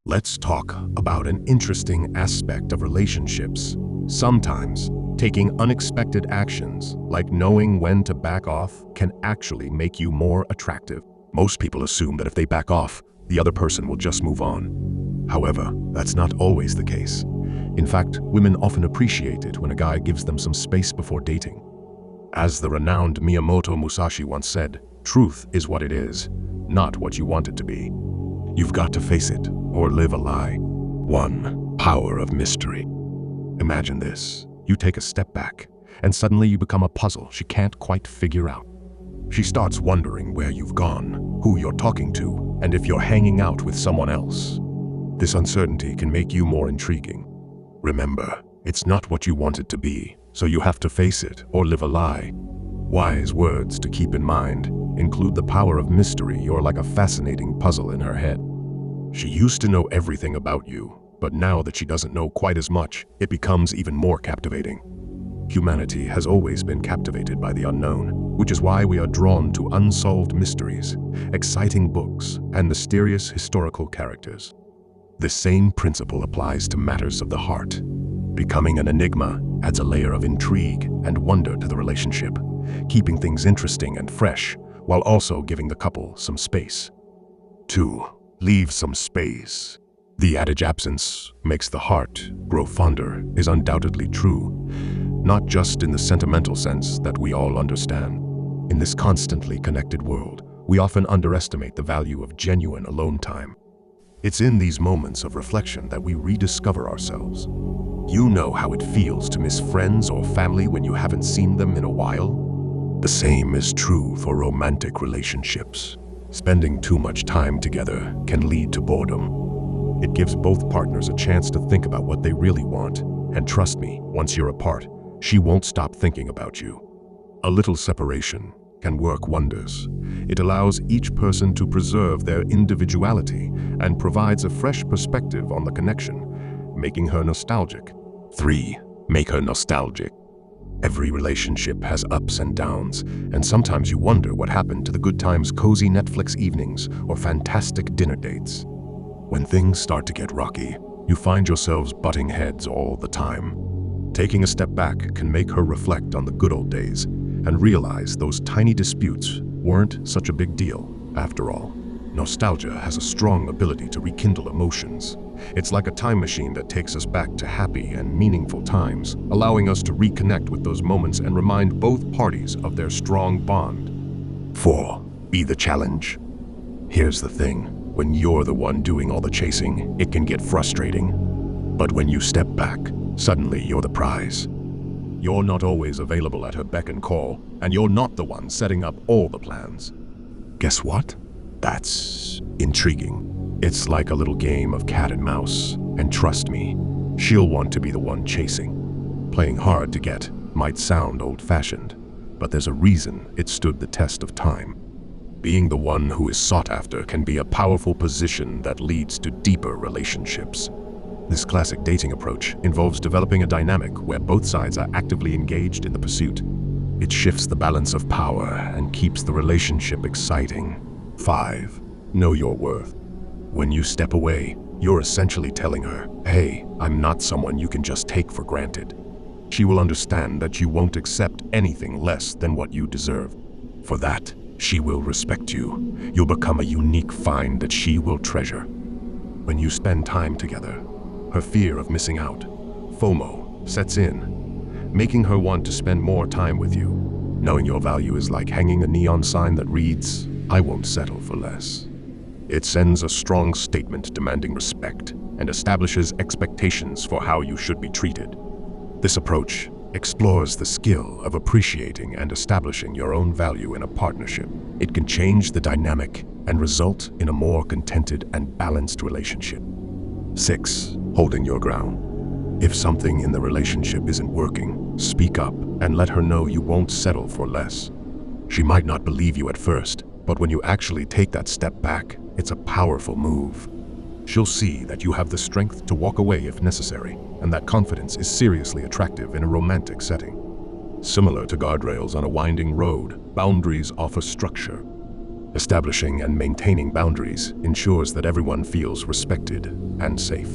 Let's talk about an interesting aspect of relationships. Sometimes, taking unexpected actions, like knowing when to back off, can actually make you more attractive. Most people assume that if they back off, the other person will just move on. However, that's not always the case. In fact, women often appreciate it when a guy gives them some space before dating. As the renowned Miyamoto Musashi once said, "Truth is what it is, not what you want it to be." You've got to face it or live a lie. 1. Power of mystery. Imagine this. You take a step back, and suddenly you become a puzzle she can't quite figure out. She starts wondering where you've gone, who you're talking to, and if you're hanging out with someone else. This uncertainty can make you more intriguing. Remember, it's not what you want it to be, so you have to face it or live a lie. Wise words to keep in mind include the power of mystery. You're like a fascinating puzzle in her head. She used to know everything about you, but now that she doesn't know quite as much, it becomes even more captivating. Humanity has always been captivated by the unknown, which is why we are drawn to unsolved mysteries, exciting books, and mysterious historical characters. The same principle applies to matters of the heart. Becoming an enigma adds a layer of intrigue and wonder to the relationship, keeping things interesting and fresh, while also giving the couple some space. 2. Leave some space. The adage "absence makes the heart grow fonder" is undoubtedly true, not just in the sentimental sense that we all understand. In this constantly connected world, we often underestimate the value of genuine alone time. It's in these moments of reflection that we rediscover ourselves. You know how it feels to miss friends or family when you haven't seen them in a while? The same is true for romantic relationships. Spending too much time together can lead to boredom. It gives both partners a chance to think about what they really want, and trust me, once you're apart, she won't stop thinking about you. A little separation can work wonders. It allows each person to preserve their individuality and provides a fresh perspective on the connection, making her nostalgic. 3. Make her nostalgic. Every relationship has ups and downs, and sometimes you wonder what happened to the good times, cozy Netflix evenings, or fantastic dinner dates. When things start to get rocky, you find yourselves butting heads all the time. Taking a step back can make her reflect on the good old days and realize those tiny disputes weren't such a big deal after all. Nostalgia has a strong ability to rekindle emotions. It's like a time machine that takes us back to happy and meaningful times, allowing us to reconnect with those moments and remind both parties of their strong bond. 4. Be the challenge. Here's the thing, when you're the one doing all the chasing, it can get frustrating. But when you step back, suddenly you're the prize. You're not always available at her beck and call, and you're not the one setting up all the plans. Guess what? That's intriguing. It's like a little game of cat and mouse, and trust me, she'll want to be the one chasing. Playing hard to get might sound old-fashioned, but there's a reason it stood the test of time. Being the one who is sought after can be a powerful position that leads to deeper relationships. This classic dating approach involves developing a dynamic where both sides are actively engaged in the pursuit. It shifts the balance of power and keeps the relationship exciting. 5. Know your worth. When you step away, you're essentially telling her, "Hey, I'm not someone you can just take for granted." She will understand that you won't accept anything less than what you deserve. For that, she will respect you. You'll become a unique find that she will treasure. When you spend time together, her fear of missing out, FOMO, sets in, making her want to spend more time with you. Knowing your value is like hanging a neon sign that reads, "I won't settle for less." It sends a strong statement demanding respect and establishes expectations for how you should be treated. This approach explores the skill of appreciating and establishing your own value in a partnership. It can change the dynamic and result in a more contented and balanced relationship. 6. Holding your ground. If something in the relationship isn't working, speak up and let her know you won't settle for less. She might not believe you at first, but when you actually take that step back, it's a powerful move. She'll see that you have the strength to walk away if necessary, and that confidence is seriously attractive in a romantic setting. Similar to guardrails on a winding road, boundaries offer structure. Establishing and maintaining boundaries ensures that everyone feels respected and safe.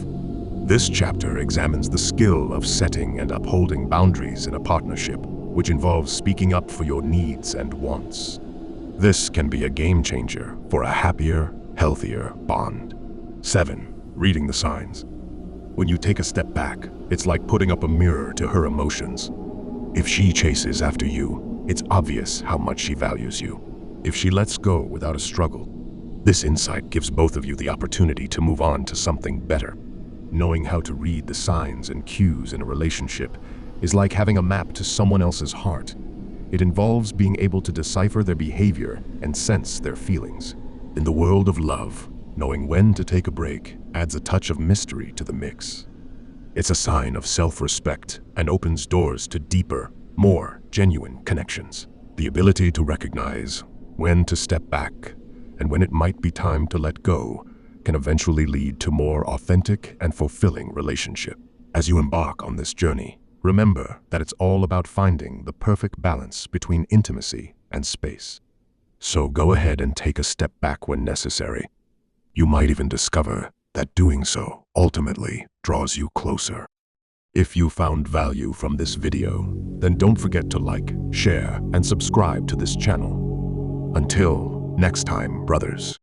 This chapter examines the skill of setting and upholding boundaries in a partnership, which involves speaking up for your needs and wants. This can be a game changer for a happier, healthier bond. 7. Reading the signs. When you take a step back, it's like putting up a mirror to her emotions. If she chases after you, it's obvious how much she values you. If she lets go without a struggle, this insight gives both of you the opportunity to move on to something better. Knowing how to read the signs and cues in a relationship is like having a map to someone else's heart. It involves being able to decipher their behavior and sense their feelings. In the world of love, knowing when to take a break adds a touch of mystery to the mix. It's a sign of self-respect and opens doors to deeper, more genuine connections. The ability to recognize when to step back and when it might be time to let go can eventually lead to more authentic and fulfilling relationship. As you embark on this journey, remember that it's all about finding the perfect balance between intimacy and space. So go ahead and take a step back when necessary. You might even discover that doing so ultimately draws you closer. If you found value from this video, then don't forget to like, share, and subscribe to this channel. Until next time, brothers.